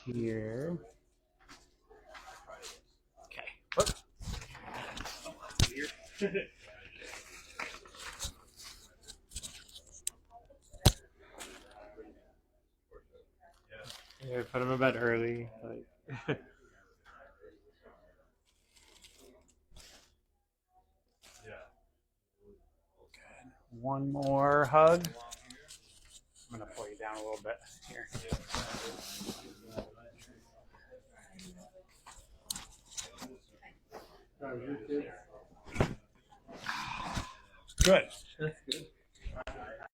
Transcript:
here. Okay. Yeah, put him to bed early. Like. One more hug. I'm gonna pull you down a little bit here. Good. That's good.